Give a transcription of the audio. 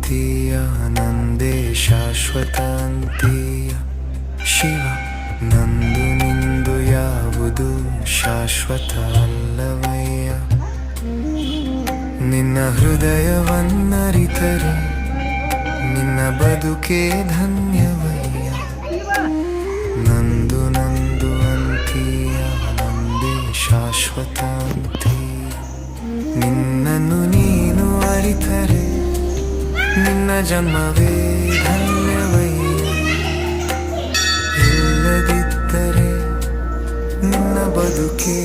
ಅಂತೀಯ ನಂದೇ ಶಾಶ್ವತ ಅಂತೀಯ ಶಿವ ನಂದು ನಿಂದು ಯಾವುದು ಶಾಶ್ವತ ಅಲ್ಲವಯ್ಯ ನಿನ್ನ ಹೃದಯವನ್ನರಿತರೆ ನಿನ್ನ ಬದುಕೇ ಧನ್ಯವಯ್ಯ ನಂದು ನಂದು ಅಂತೀಯ ನಂದೇ ಶಾಶ್ವತ ಅಂತೀಯ ನಿನ್ನನ್ನು ನೀನು ಅರಿತರೆ ನಿನ್ನ ಜನ್ಮವೇ ಧನ್ಯವಯ್ಯ ಇಲ್ಲದಿದ್ದರೆ ನಿನ್ನ ಬದುಕೇ